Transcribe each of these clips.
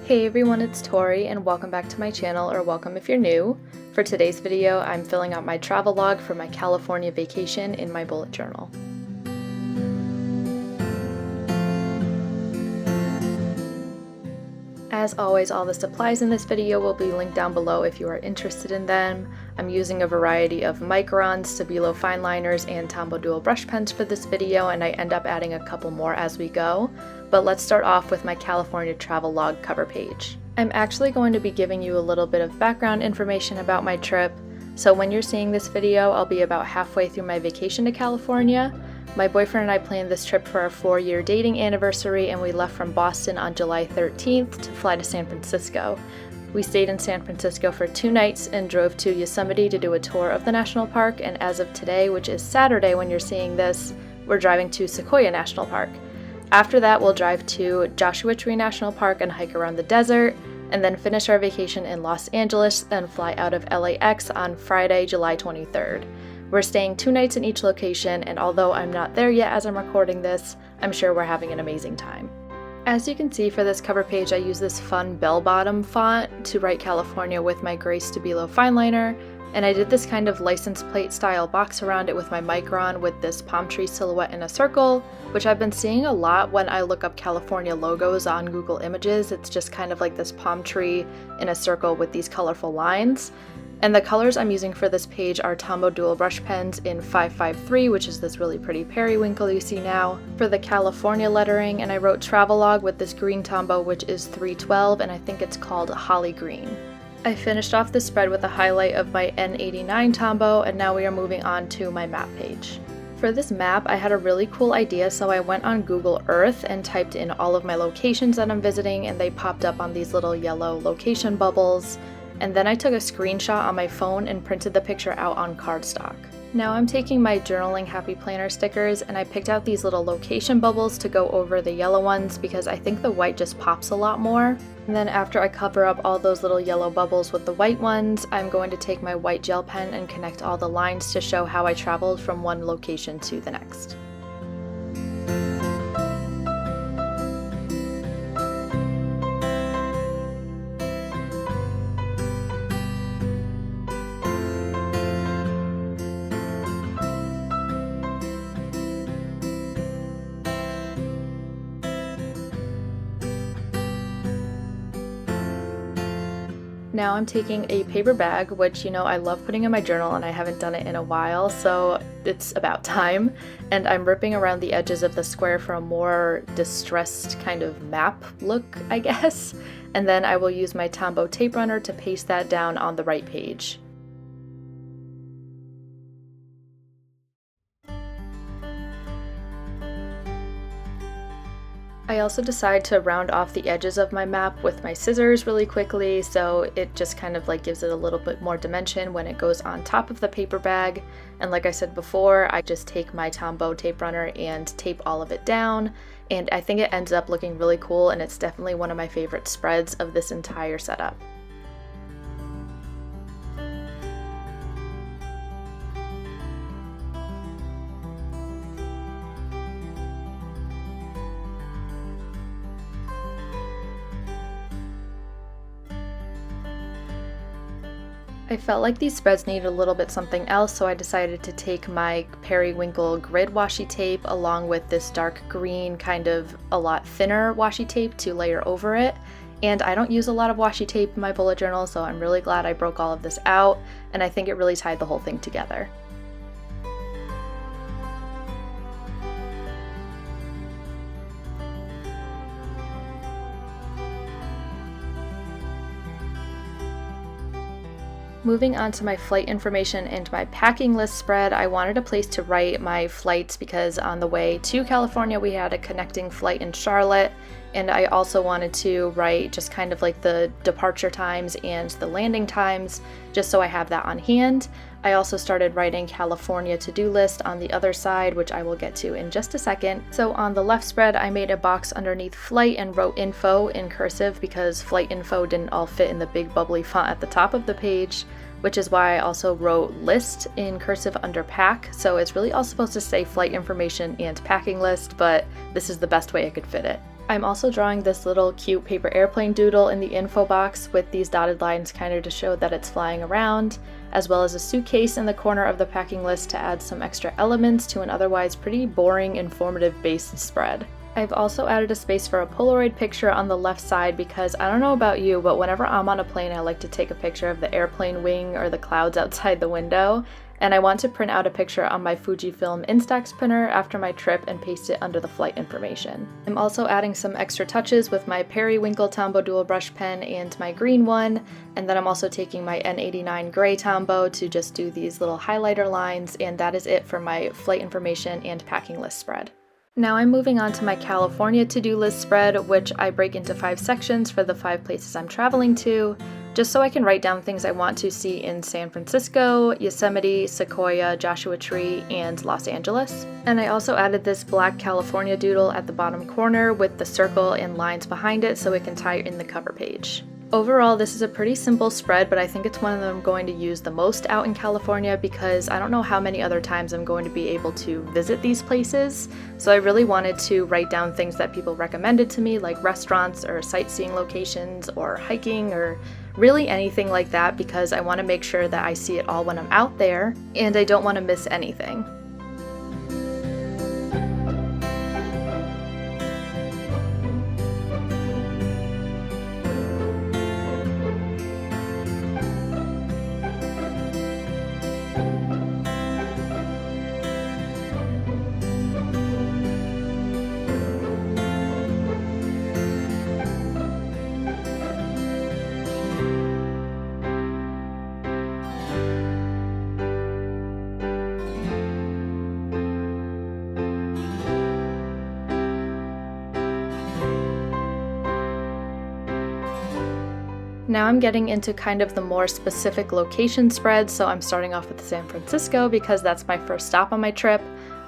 Hey everyone, it's Tori and welcome back to my channel, or welcome if you're new. For today's video, I'm filling out my travel log for my California vacation in my bullet journal. As always, all the supplies in this video will be linked down below if you are interested in them. I'm using a variety of microns, Stabilo fine liners, and Tombow dual brush pens for this video, and I end up adding a couple more as we go. But let's start off with my California travel log cover page. I'm actually going to be giving you a little bit of background information about my trip. So when you're seeing this video, I'll be about halfway through my vacation to California. My boyfriend and I planned this trip for our 4-year dating anniversary, and we left from Boston on July 13th to fly to San Francisco. We stayed in San Francisco for 2 nights and drove to Yosemite to do a tour of the national park, and as of today, which is Saturday when you're seeing this, we're driving to Sequoia National Park. After that, we'll drive to Joshua Tree National Park and hike around the desert, and then finish our vacation in Los Angeles, then fly out of LAX on Friday, July 23rd. We're staying 2 nights in each location, and although I'm not there yet as I'm recording this, I'm sure we're having an amazing time. As you can see for this cover page, I use this fun bell-bottom font to write California with my gray Stabilo fine liner, and I did this kind of license plate style box around it with my micron with this palm tree silhouette in a circle, which I've been seeing a lot when I look up California logos on Google Images. It's just kind of like this palm tree in a circle with these colorful lines. And the colors I'm using for this page are Tombow dual brush pens in 553, which is this really pretty periwinkle you see now, for the California lettering, and I wrote Travelog with this green Tombow, which is 312, and I think it's called Holly Green. I finished off the spread with a highlight of my N89 Tombow, and now we are moving on to my map page. For this map, I had a really cool idea, so I went on Google Earth and typed in all of my locations that I'm visiting, and they popped up on these little yellow location bubbles. And then I took a screenshot on my phone and printed the picture out on cardstock. Now I'm taking my journaling happy planner stickers, and I picked out these little location bubbles to go over the yellow ones because I think the white just pops a lot more. And then after I cover up all those little yellow bubbles with the white ones, I'm going to take my white gel pen and connect all the lines to show how I traveled from one location to the next. Now I'm taking a paper bag, which, you know, I love putting in my journal and I haven't done it in a while, so it's about time. And I'm ripping around the edges of the square for a more distressed kind of map look, I guess. And then I will use my Tombow tape runner to paste that down on the right page. I also decide to round off the edges of my map with my scissors really quickly, so it just kind of like gives it a little bit more dimension when it goes on top of the paper bag. And like I said before, I just take my Tombow tape runner and tape all of it down, and I think it ends up looking really cool, and it's definitely one of my favorite spreads of this entire setup. I felt like these spreads needed a little bit something else, so I decided to take my periwinkle grid washi tape along with this dark green, kind of a lot thinner washi tape to layer over it. And I don't use a lot of washi tape in my bullet journal, so I'm really glad I broke all of this out, and I think it really tied the whole thing together. Moving on to my flight information and my packing list spread, I wanted a place to write my flights because on the way to California we had a connecting flight in Charlotte, and I also wanted to write just kind of like the departure times and the landing times, just so I have that on hand. I also started writing California to-do list on the other side, which I will get to in just a second. So on the left spread, I made a box underneath flight and wrote info in cursive because flight info didn't all fit in the big bubbly font at the top of the page. which is why I also wrote list in cursive under pack. So it's really all supposed to say flight information and packing list, but this is the best way I could fit it. I'm also drawing this little cute paper airplane doodle in the info box with these dotted lines kind of to show that it's flying around, as well as a suitcase in the corner of the packing list to add some extra elements to an otherwise pretty boring, informative base spread. I've also added a space for a Polaroid picture on the left side because I don't know about you, but whenever I'm on a plane I like to take a picture of the airplane wing or the clouds outside the window, and I want to print out a picture on my Fujifilm Instax printer after my trip and paste it under the flight information. I'm also adding some extra touches with my periwinkle tombow dual brush pen and my green one, and then I'm also taking my N89 gray tombow to just do these little highlighter lines, and that is it for my flight information and packing list spread. Now I'm moving on to my California to-do list spread, which I break into 5 sections for the 5 places I'm traveling to, just so I can write down things I want to see in San Francisco, Yosemite, Sequoia, Joshua Tree, and Los Angeles. And I also added this black California doodle at the bottom corner with the circle and lines behind it so it can tie in the cover page. Overall, this is a pretty simple spread, but I think it's one of them I'm going to use the most out in California because I don't know how many other times I'm going to be able to visit these places. So I really wanted to write down things that people recommended to me, like restaurants or sightseeing locations or hiking or really anything like that, because I want to make sure that I see it all when I'm out there and I don't want to miss anything. Now I'm getting into kind of the more specific location spread, so I'm starting off with San Francisco because that's my first stop on my trip.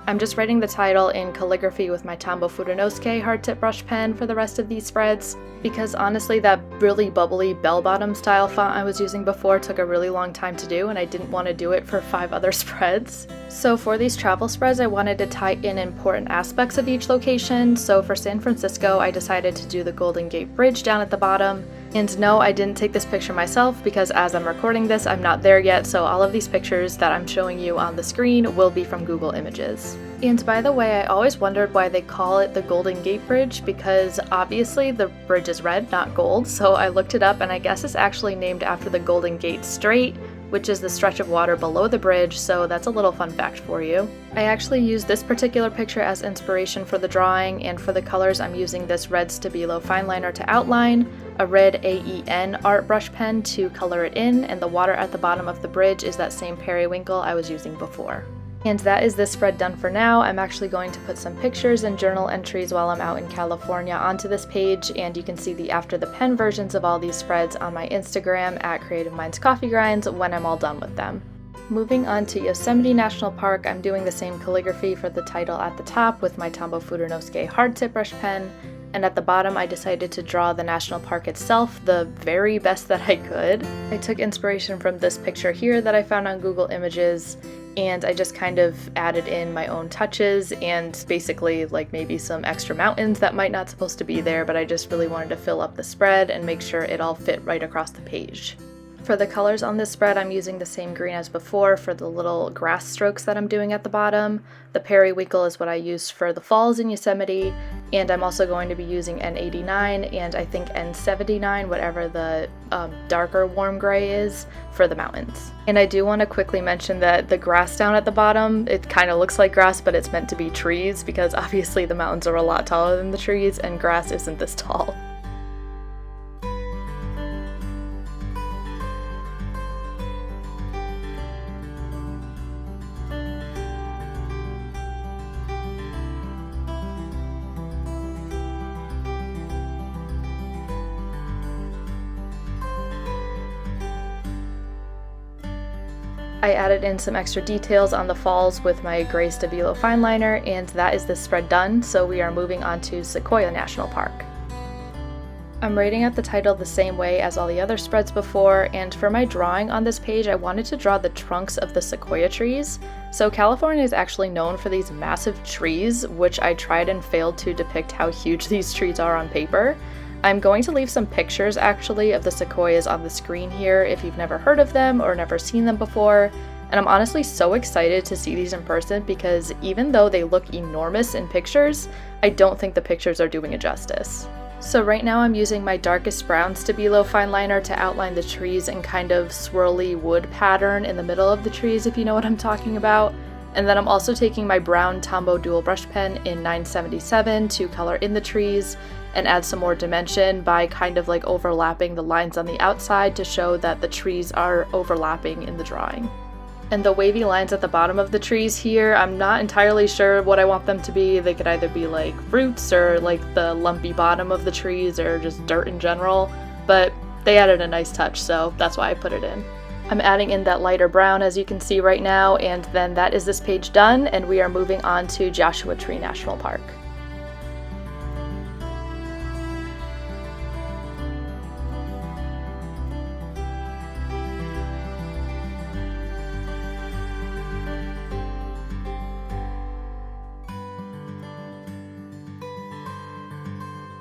I'm just writing the title in calligraphy with my Tombow Fudenosuke hard tip brush pen for the rest of these spreads, because honestly that really bubbly bell-bottom style font I was using before took a really long time to do and I didn't want to do it for 5 other spreads. So for these travel spreads I wanted to tie in important aspects of each location, so for San Francisco I decided to do the Golden Gate Bridge down at the bottom. And no, I didn't take this picture myself because as I'm recording this, I'm not there yet, so all of these pictures that I'm showing you on the screen will be from Google Images. And by the way, I always wondered why they call it the Golden Gate Bridge because obviously the bridge is red, not gold, so I looked it up and I guess it's actually named after the Golden Gate Strait, which is the stretch of water below the bridge, so that's a little fun fact for you. I actually used this particular picture as inspiration for the drawing, and for the colors I'm using this red Stabilo fine liner to outline, a red AEN art brush pen to color it in, and the water at the bottom of the bridge is that same periwinkle I was using before. And that is this spread done for now. I'm actually going to put some pictures and journal entries while I'm out in California onto this page, and you can see the after the pen versions of all these spreads on my Instagram at Creative Minds Coffee Grinds when I'm all done with them. Moving on to Yosemite National Park, I'm doing the same calligraphy for the title at the top with my Tombow Fudenosuke hard tip brush pen, and at the bottom I decided to draw the national park itself the very best that I could. I took inspiration from this picture here that I found on Google Images, and I just kind of added in my own touches and basically like maybe some extra mountains that might not supposed to be there, but I just really wanted to fill up the spread and make sure it all fit right across the page. For the colors on this spread, I'm using the same green as before for the little grass strokes that I'm doing at the bottom. The periwinkle is what I used for the falls in Yosemite, and I'm also going to be using N89 and I think N79, whatever the darker warm gray is, for the mountains. And I do want to quickly mention that the grass down at the bottom, it kind of looks like grass, but it's meant to be trees because obviously the mountains are a lot taller than the trees and grass isn't this tall. I added in some extra details on the falls with my gray Stabilo fine liner, and that is this spread done, so we are moving on to Sequoia National Park. I'm writing out the title the same way as all the other spreads before, and for my drawing on this page I wanted to draw the trunks of the sequoia trees, So California is actually known for these massive trees, which I tried and failed to depict how huge these trees are on paper. I'm going to leave some pictures actually of the sequoias on the screen here if you've never heard of them or never seen them before. And I'm honestly so excited to see these in person because even though they look enormous in pictures, I don't think the pictures are doing it justice. So right now I'm using my darkest brown Stabilo fine liner to outline the trees in kind of swirly wood pattern in the middle of the trees, if you know what I'm talking about. And then I'm also taking my brown Tombow dual brush pen in 977 to color in the trees and add some more dimension by kind of like overlapping the lines on the outside to show that the trees are overlapping in the drawing. And the wavy lines at the bottom of the trees here, I'm not entirely sure what I want them to be. They could either be like roots or like the lumpy bottom of the trees or just dirt in general, but they added a nice touch, so that's why I put it in. I'm adding in that lighter brown as you can see right now, and then that is this page done, and we are moving on to Joshua Tree National Park.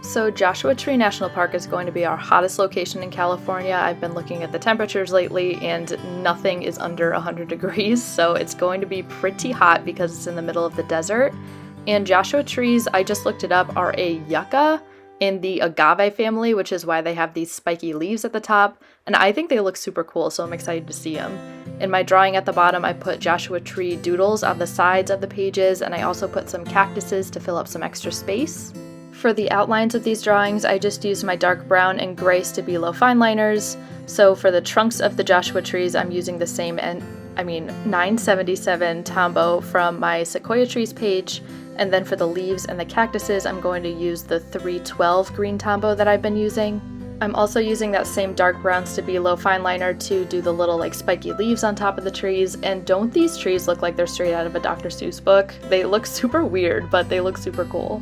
So Joshua Tree National Park is going to be our hottest location in California. I've been looking at the temperatures lately and nothing is under 100 degrees, so it's going to be pretty hot because it's in the middle of the desert. And Joshua trees, I just looked it up, are a yucca in the agave family, which is why they have these spiky leaves at the top, and I think they look super cool, so I'm excited to see them. In my drawing at the bottom, I put Joshua tree doodles on the sides of the pages, and I also put some cactuses to fill up some extra space. For the outlines of these drawings, I just used my dark brown and gray Stabilo fine liners. So for the trunks of the Joshua trees, I'm using the same 977 Tombow from my Sequoia trees page. And then for the leaves and the cactuses, I'm going to use the 312 green Tombow that I've been using. I'm also using that same dark brown Stabilo fine liner to do the little like spiky leaves on top of the trees. And don't these trees look like they're straight out of a Dr. Seuss book? They look super weird, but they look super cool.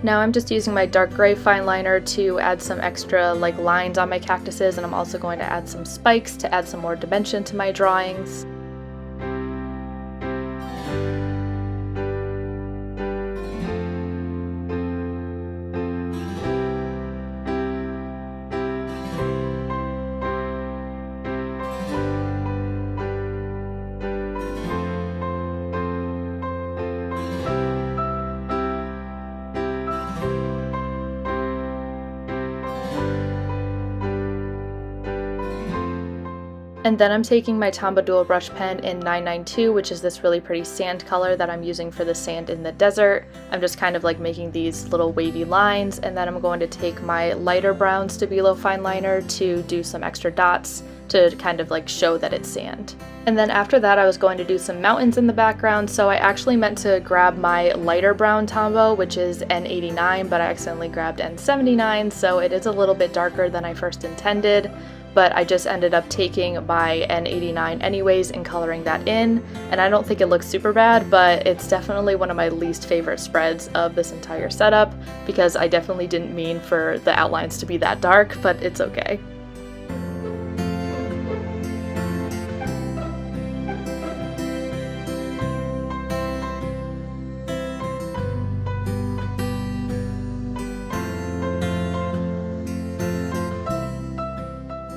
Now I'm just using my dark gray fine liner to add some extra like lines on my cactuses, and I'm also going to add some spikes to add some more dimension to my drawings. And then I'm taking my Tombow dual brush pen in 992, which is this really pretty sand color that I'm using for the sand in the desert. I'm just kind of like making these little wavy lines, and then I'm going to take my lighter brown Stabilo fine liner to do some extra dots to kind of like show that it's sand. And then after that I was going to do some mountains in the background, so I actually meant to grab my lighter brown Tombow, which is N89, but I accidentally grabbed N79, so it is a little bit darker than I first intended. But I just ended up taking my N89 anyways and coloring that in, and I don't think it looks super bad, but it's definitely one of my least favorite spreads of this entire setup because I definitely didn't mean for the outlines to be that dark, but it's okay.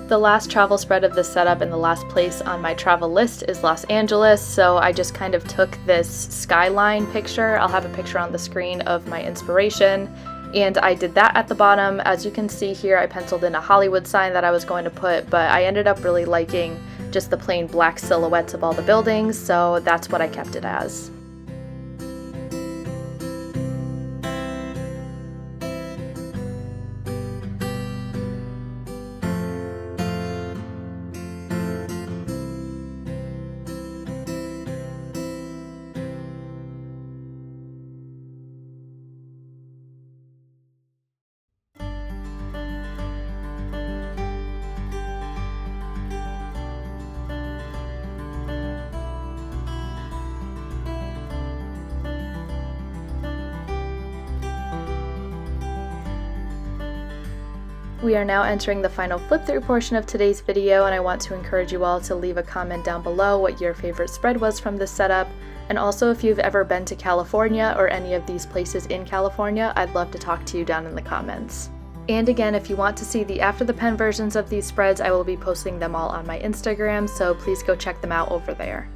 The last travel spread of this setup and the last place on my travel list is Los Angeles, so I just kind of took this skyline picture. I'll have a picture on the screen of my inspiration, and I did that at the bottom. As you can see here, I penciled in a Hollywood sign that I was going to put, but I ended up really liking just the plain black silhouettes of all the buildings, so that's what I kept it as. We are now entering the final flip through portion of today's video, and I want to encourage you all to leave a comment down below what your favorite spread was from this setup, and also if you've ever been to California or any of these places in California, I'd love to talk to you down in the comments. And again, if you want to see the after the pen versions of these spreads, I will be posting them all on my Instagram, so please go check them out over there.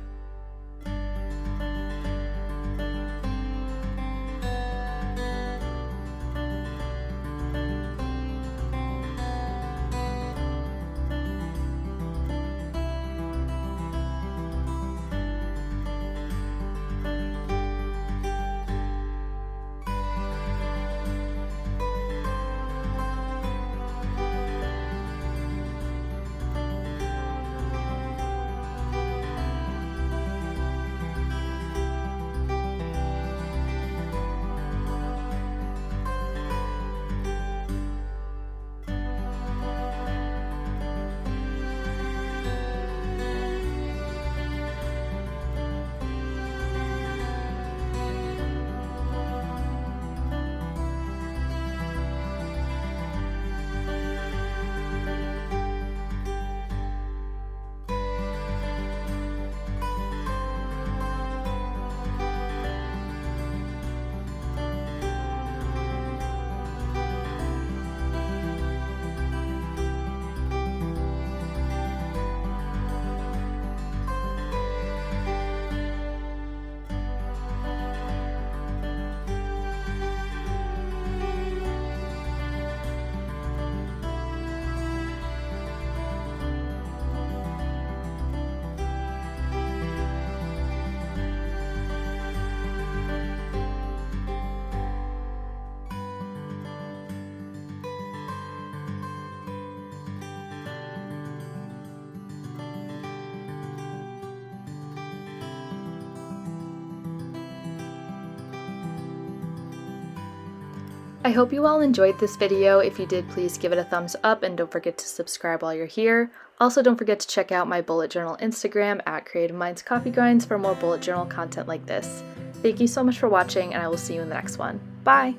I hope you all enjoyed this video. If you did, please give it a thumbs up and don't forget to subscribe while you're here. Also, don't forget to check out my bullet journal Instagram at Creative Minds Coffee Grinds for more bullet journal content like this. Thank you so much for watching, and I will see you in the next one. Bye!